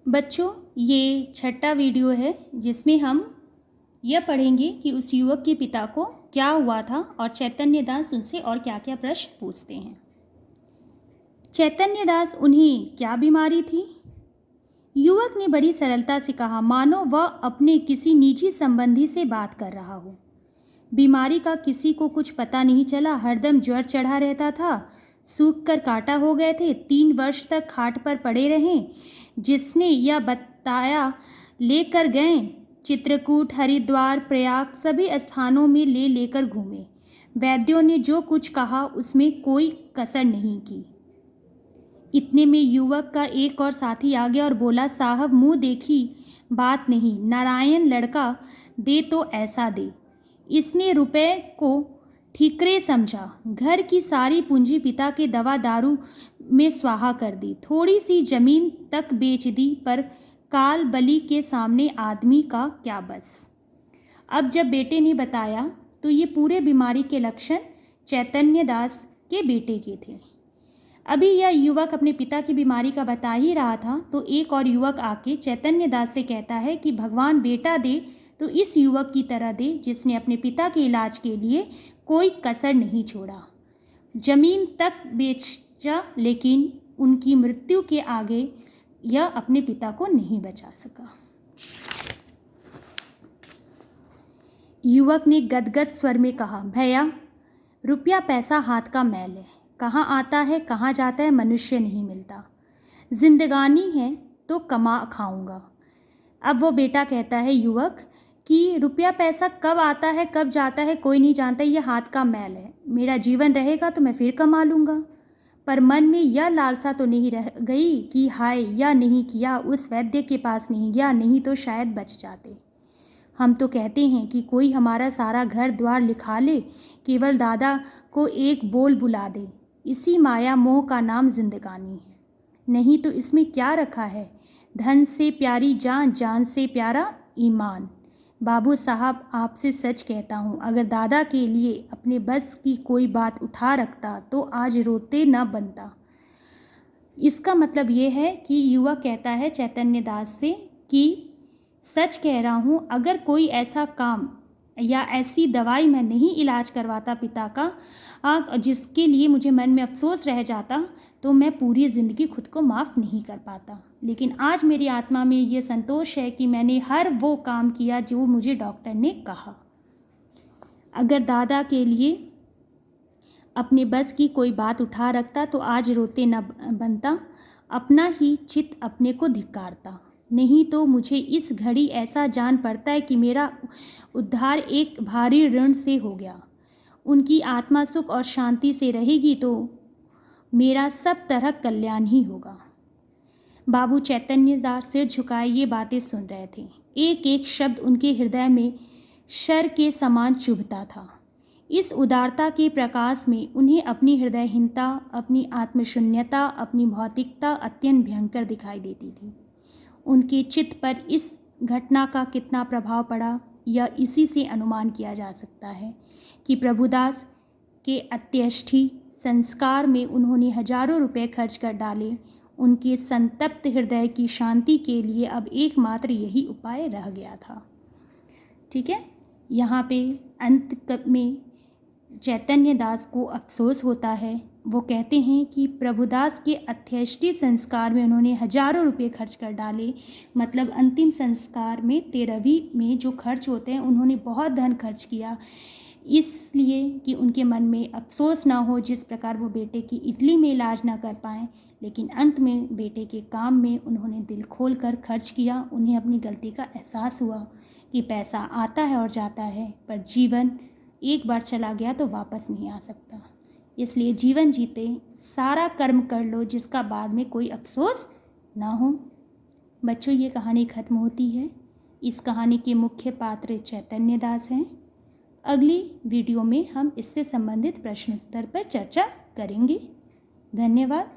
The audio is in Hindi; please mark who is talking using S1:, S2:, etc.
S1: बच्चों, ये छठा वीडियो है जिसमें हम यह पढ़ेंगे कि उस युवक के पिता को क्या हुआ था और चैतन्य दास उनसे और क्या क्या प्रश्न पूछते हैं। चैतन्य दास, उन्हें क्या बीमारी थी? युवक ने बड़ी सरलता से कहा, मानो वह अपने किसी निजी संबंधी से बात कर रहा हो। बीमारी का किसी को कुछ पता नहीं चला। हरदम ज्वर चढ़ा रहता था, सूख कर कांटा हो गए थे, 3 वर्ष तक खाट पर पड़े रहे। जिसने यह बताया लेकर गए, चित्रकूट, हरिद्वार, प्रयाग सभी स्थानों में लेकर घूमे। वैद्यों ने जो कुछ कहा उसमें कोई कसर नहीं की। इतने में युवक का एक और साथी आ गया और बोला, साहब मुंह देखी बात नहीं, नारायण लड़का दे तो ऐसा दे। इसने रुपए को ठीकरे समझा, घर की सारी पूंजी पिता के दवा दारू में स्वाहा कर दी, थोड़ी सी जमीन तक बेच दी, पर काल बलि के सामने आदमी का क्या बस। अब जब बेटे ने बताया तो ये पूरे बीमारी के लक्षण चैतन्य दास के बेटे के थे। अभी यह युवक अपने पिता की बीमारी का बता ही रहा था तो एक और युवक आके चैतन्य दास से कहता है कि भगवान बेटा दे तो इस युवक की तरह दे जिसने अपने पिता के इलाज के लिए कोई कसर नहीं छोड़ा, जमीन तक बेचा, लेकिन उनकी मृत्यु के आगे यह अपने पिता को नहीं बचा सका। युवक ने गदगद स्वर में कहा, भैया, रुपया पैसा हाथ का मैल है, कहाँ आता है कहाँ जाता है मनुष्य नहीं मिलता। जिंदगानी है तो कमा खाऊंगा। अब वो बेटा कहता है युवक कि रुपया पैसा कब आता है कब जाता है कोई नहीं जानता, ये हाथ का मैल है। मेरा जीवन रहेगा तो मैं फिर कमा लूँगा। पर मन में यह लालसा तो नहीं रह गई कि हाय, यह नहीं किया, उस वैद्य के पास नहीं गया, नहीं तो शायद बच जाते। हम तो कहते हैं कि कोई हमारा सारा घर द्वार लिखा ले, केवल दादा को एक बोल बुला दे। इसी माया मोह का नाम जिंदगानी है। नहीं तो इसमें क्या रखा है? धन से प्यारी जान, जान से प्यारा ईमान। बाबू साहब, आपसे सच कहता हूँ, अगर दादा के लिए अपने बस की कोई बात उठा रखता तो आज रोते न बनता। इसका मतलब ये है कि युवक कहता है चैतन्य दास से कि सच कह रहा हूँ, अगर कोई ऐसा काम या ऐसी दवाई मैं नहीं इलाज करवाता पिता का जिसके लिए मुझे मन में अफसोस रह जाता, तो मैं पूरी ज़िंदगी खुद को माफ़ नहीं कर पाता। लेकिन आज मेरी आत्मा में ये संतोष है कि मैंने हर वो काम किया जो मुझे डॉक्टर ने कहा। अगर दादा के लिए अपने बस की कोई बात उठा रखता तो आज रोते न बनता, अपना ही चित्त अपने को धिक्कारता। नहीं तो मुझे इस घड़ी ऐसा जान पड़ता है कि मेरा उद्धार एक भारी ऋण से हो गया। उनकी आत्मा सुख और शांति से रहेगी तो मेरा सब तरह कल्याण ही होगा। बाबू चैतन्य दास सिर झुकाए ये बातें सुन रहे थे। एक एक शब्द उनके हृदय में शर के समान चुभता था। इस उदारता के प्रकाश में उन्हें अपनी हृदयहीनता, अपनी आत्मशून्यता, अपनी भौतिकता अत्यंत भयंकर दिखाई देती थी। उनके चित्त पर इस घटना का कितना प्रभाव पड़ा यह इसी से अनुमान किया जा सकता है कि प्रभुदास के अंत्येष्टि संस्कार में उन्होंने हजारों रुपए खर्च कर डाले। उनके संतप्त हृदय की शांति के लिए अब एकमात्र यही उपाय रह गया था। ठीक है, यहाँ पे अंत में चैतन्य दास को अफसोस होता है। वो कहते हैं कि प्रभुदास के अंत्येष्टि संस्कार में उन्होंने हजारों रुपए खर्च कर डाले। मतलब अंतिम संस्कार में 13वीं में जो खर्च होते हैं उन्होंने बहुत धन खर्च किया, इसलिए कि उनके मन में अफसोस ना हो जिस प्रकार वो बेटे की इटली में इलाज ना कर पाएँ। लेकिन अंत में बेटे के काम में उन्होंने दिल खोल कर खर्च किया। उन्हें अपनी गलती का एहसास हुआ कि पैसा आता है और जाता है, पर जीवन एक बार चला गया तो वापस नहीं आ सकता। इसलिए जीवन जीते सारा कर्म कर लो जिसका बाद में कोई अफसोस ना हो। बच्चों, ये कहानी ख़त्म होती है। इस कहानी के मुख्य पात्र चैतन्य दास हैं। अगली वीडियो में हम इससे संबंधित प्रश्नोत्तर पर चर्चा करेंगे। धन्यवाद।